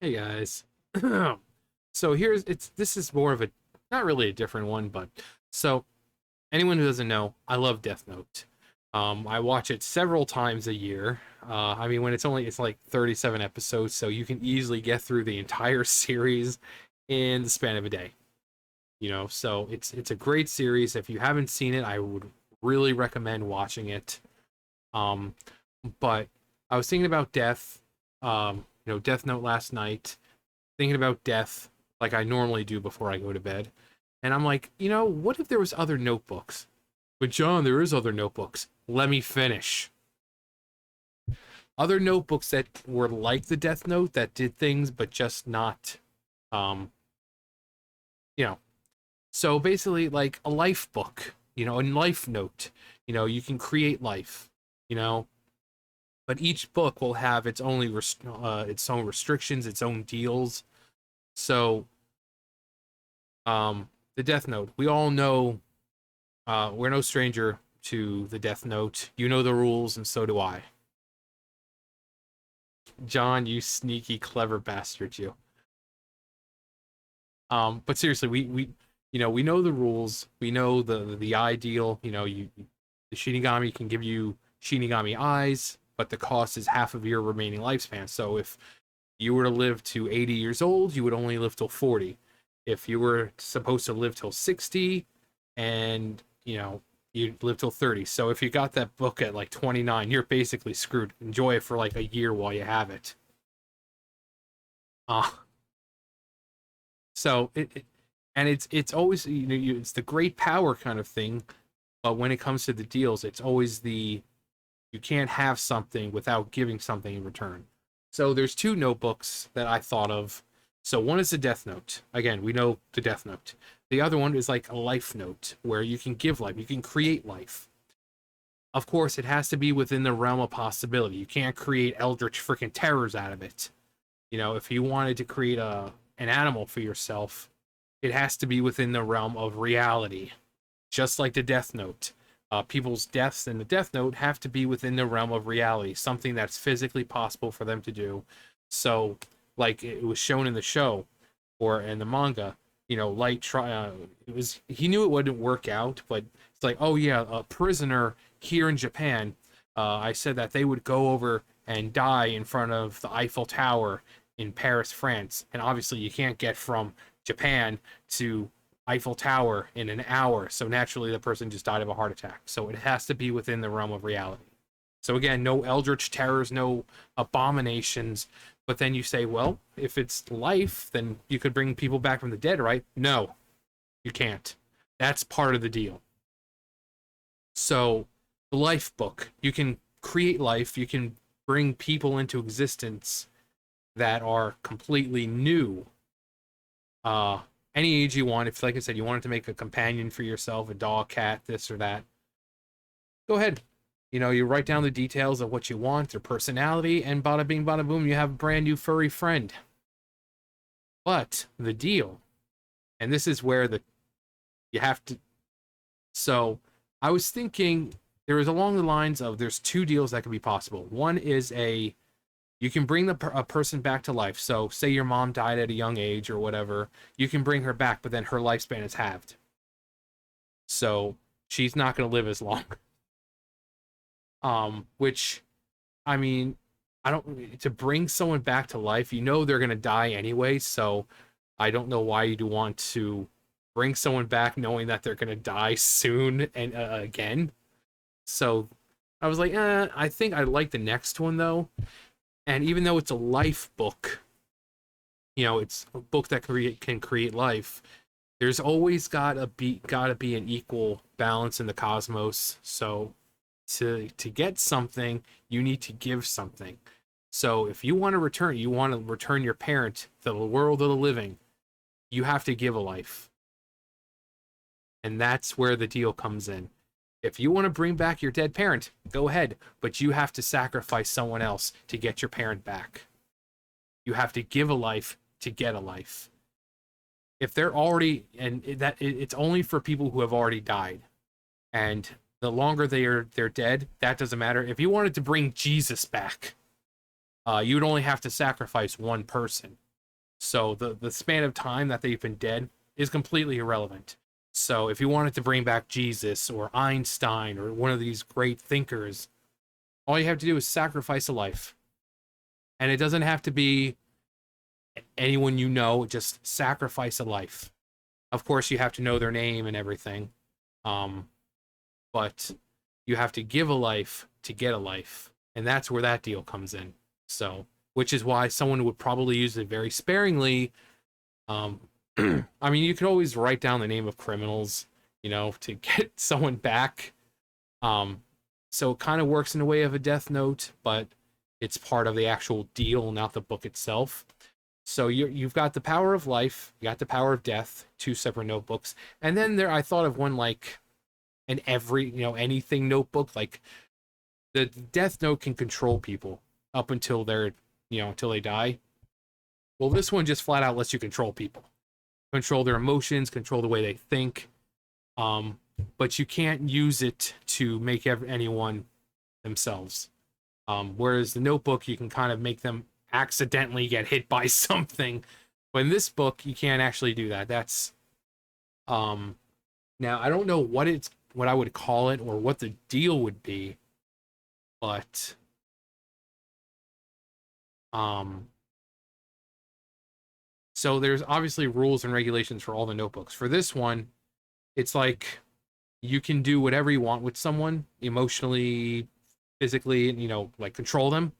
Hey guys. So this is more of a not really a different one, but so anyone who doesn't know, I love Death Note. I watch it several times a year. I mean when it's like 37 episodes, so you can easily get through the entire series in the span of a day. So it's a great series. If you haven't seen it, I would really recommend watching it. Um, but I was thinking about Death Note last night, thinking about death like I normally do before I go to bed. And I'm like, what if there was other notebooks? But John, there is other notebooks. Let me finish. Other notebooks that were like the Death Note that did things but just not um you know. So basically like a life book, a life note. You can create life, you know, but each book will have its own restrictions, its own deals. So the Death Note, we all know, we're no stranger to the Death Note. You know the rules, and so do I. John, you sneaky, clever bastard, you. But seriously, we know the rules. We know the ideal. The Shinigami can give you Shinigami eyes, but the cost is half of your remaining lifespan. So if you were to live to 80 years old, you would only live till 40. If you were supposed to live till 60, and you'd live till 30. So if you got that book at like 29, you're basically screwed. Enjoy it for like a year while you have it. Uh, and it's always it's the great power kind of thing, but when it comes to the deals, it's always the you can't have something without giving something in return. So there's two notebooks that I thought of. So one is the Death Note. Again, we know the Death Note. The other one is like a life note where you can give life, you can create life. Of course, it has to be within the realm of possibility. You can't create eldritch freaking terrors out of it. If you wanted to create an animal for yourself, it has to be within the realm of reality, just like the Death Note. People's deaths in the Death Note have to be within the realm of reality, something that's physically possible for them to do. So, like it was shown in the show or in the manga, Light it was he knew it wouldn't work out, but it's like, oh yeah, a prisoner here in Japan. I said that they would go over and die in front of the Eiffel Tower in Paris, France, and obviously you can't get from Japan to Eiffel Tower in an hour. So naturally, the person just died of a heart attack. So it has to be within the realm of reality. So again, no eldritch terrors, no abominations. But then you say, well, if it's life, then you could bring people back from the dead, right? No, you can't. That's part of the deal. So the life book, you can create life, you can bring people into existence that are completely new. Any age you want. If, like I said, you wanted to make a companion for yourself, a dog, cat, this or that, go ahead. You write down the details of what you want, their personality, and bada bing, bada boom, you have a brand new furry friend. But the deal, and this is where you have to. So I was thinking there was along the lines of there's two deals that could be possible. One is you can bring a person back to life. So, say your mom died at a young age or whatever, you can bring her back, but then her lifespan is halved. So, she's not going to live as long. Which, I mean, I don't to bring someone back to life. They're going to die anyway. So, I don't know why you'd want to bring someone back knowing that they're going to die soon and again. So, I was like, I think I like the next one though. And even though it's a life book, it's a book that can create life. There's always gotta be an equal balance in the cosmos. So to get something, you need to give something. So if you want to return your parent to the world of the living, you have to give a life, and that's where the deal comes in. If you want to bring back your dead parent, go ahead, but you have to sacrifice someone else to get your parent back. You have to give a life to get a life. If they're already, it's only for people who have already died, and the longer they're dead, that doesn't matter. If you wanted to bring Jesus back, you would only have to sacrifice one person. So the span of time that they've been dead is completely irrelevant. So if you wanted to bring back Jesus or Einstein or one of these great thinkers, all you have to do is sacrifice a life. And it doesn't have to be anyone you know, just sacrifice a life. Of course, you have to know their name and everything. Um, but you have to give a life to get a life. And that's where that deal comes in. So, which is why someone would probably use it very sparingly. Um, I mean, you could always write down the name of criminals, to get someone back. Um, so it kind of works in a way of a death note, but it's part of the actual deal, not the book itself. So you've got the power of life, you got the power of death, two separate notebooks, and then I thought of one like an every anything notebook. Like the death note can control people up until until they die. Well, this one just flat out lets you control people, control their emotions, control the way they think. But you can't use it to make anyone themselves. Whereas the notebook, you can kind of make them accidentally get hit by something. But in this book, you can't actually do that. That's now I don't know what I would call it or what the deal would be, but so there's obviously rules and regulations for all the notebooks. For this one, it's like you can do whatever you want with someone emotionally, physically, like control them.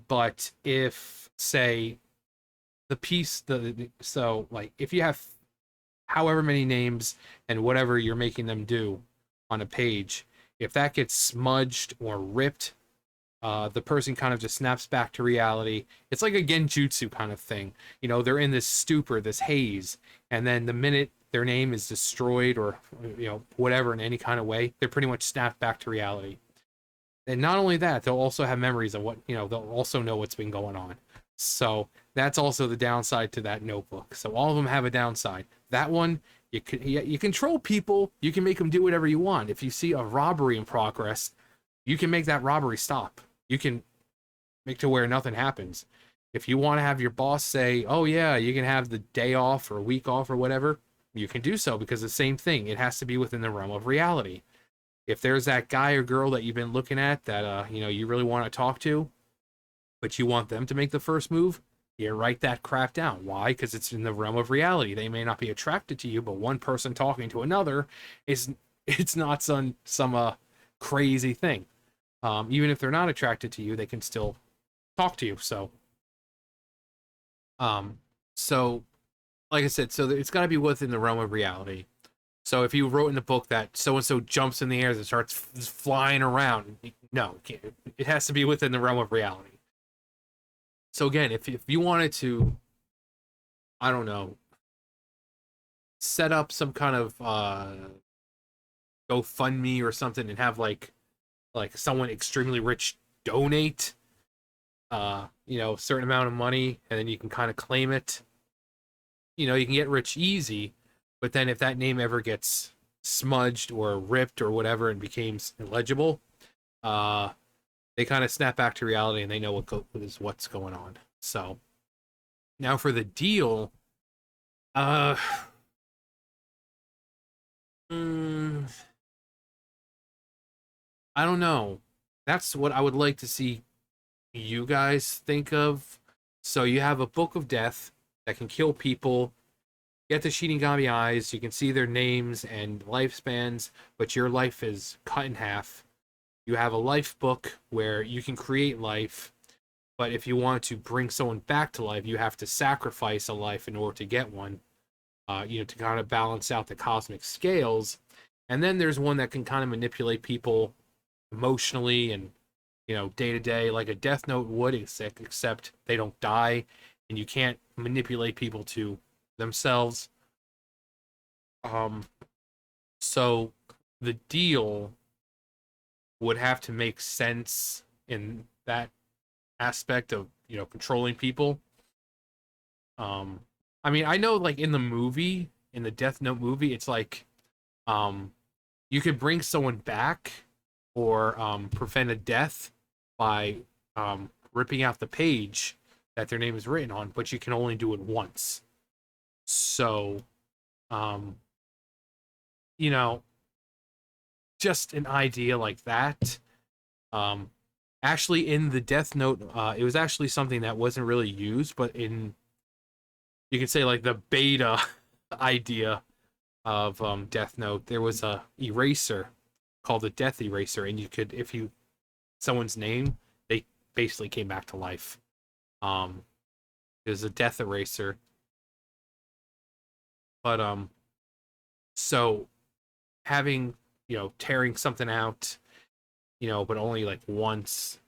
But if, say, so like if you have however many names and whatever you're making them do on a page, if that gets smudged or ripped, the person kind of just snaps back to reality. It's like a genjutsu kind of thing. They're in this stupor, this haze, and then the minute their name is destroyed or whatever in any kind of way, they're pretty much snapped back to reality. And not only that, they'll also have memories of they'll also know what's been going on. So that's also the downside to that notebook. So all of them have a downside. That one, you control people. You can make them do whatever you want. If you see a robbery in progress, you can make that robbery stop. You can make to where nothing happens. If you want to have your boss say, "Oh yeah, you can have the day off or a week off or whatever," you can do so, because the same thing. It has to be within the realm of reality. If there's that guy or girl that you've been looking at that you really want to talk to, but you want them to make the first move, you write that crap down. Why? Because it's in the realm of reality. They may not be attracted to you, but one person talking to another it's not some crazy thing. Even if they're not attracted to you, they can still talk to you. Um, so like I said, so it's got to be within the realm of reality. So if you wrote in the book that so and so jumps in the air and starts flying around, no, it has to be within the realm of reality. So again, if you wanted to, I don't know, set up some kind of GoFundMe or something and have like someone extremely rich donate a certain amount of money, and then you can kind of claim it. You can get rich easy, but then if that name ever gets smudged or ripped or whatever and becomes illegible, they kind of snap back to reality and they know what's going on. So now for the deal, uh, mm, I don't know. That's what I would like to see you guys think of. So you have a book of death that can kill people. Get the Shinigami eyes. You can see their names and lifespans, but your life is cut in half. You have a life book where you can create life, but if you want to bring someone back to life, you have to sacrifice a life in order to get one. To kind of balance out the cosmic scales. And then there's one that can kind of manipulate people emotionally and day to day, like a Death Note would, except they don't die, and you can't manipulate people to themselves. So the deal would have to make sense in that aspect of controlling people. I mean, I know like in the Death Note movie, it's like you could bring someone back or prevent a death by ripping out the page, that their name is written on, but you can only do it once. So, um, you know, just an idea like that. Um, Actually, in the Death Note, it was actually something that wasn't really used, but in, you could say, like the beta idea of Death Note, there was a eraser called the Death Eraser, and you could, if you someone's name, they basically came back to life. Um, it was a Death Eraser, but so having, tearing something out, but only like once.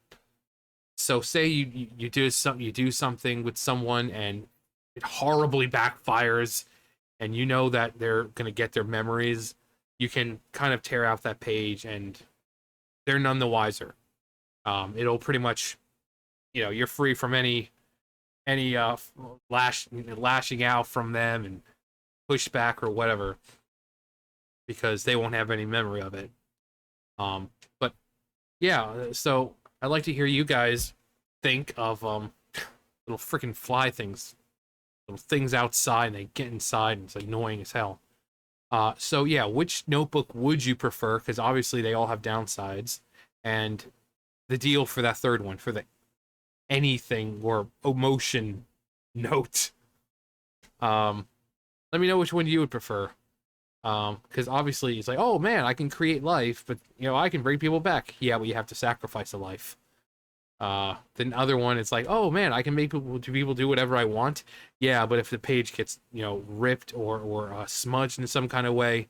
So say you do something with someone and it horribly backfires, and you know that they're gonna get their memories. You can kind of tear out that page, and they're none the wiser. It'll pretty much, you're free from any lashing out from them and pushback or whatever, because they won't have any memory of it. But yeah, so I'd like to hear you guys think of little freaking fly things, little things outside, and they get inside, and it's annoying as hell. So yeah, which notebook would you prefer? Because obviously they all have downsides, and the deal for that third one, for the anything or emotion note, let me know which one you would prefer. Because obviously it's like, oh man, I can create life, but I can bring people back. Yeah, but you have to sacrifice a life. The other one, it's like, oh man, I can make people do whatever I want. Yeah, but if the page gets ripped or smudged in some kind of way,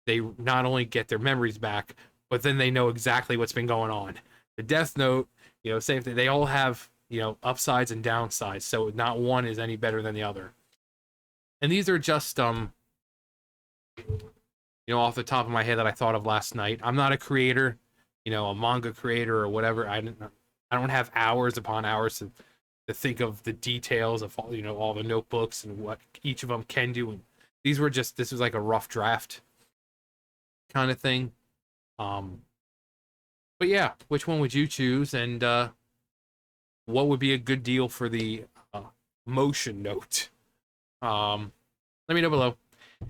they not only get their memories back, but then they know exactly what's been going on. The Death Note, same thing. They all have upsides and downsides, so not one is any better than the other. And these are just off the top of my head that I thought of last night. I'm not a creator, a manga creator or whatever. I don't have hours upon hours to think of the details of all the notebooks and what each of them can do. And this was like a rough draft kind of thing. But yeah, which one would you choose, and what would be a good deal for the motion note? Let me know below.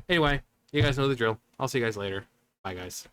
Anyway, you guys know the drill. I'll see you guys later. Bye, guys.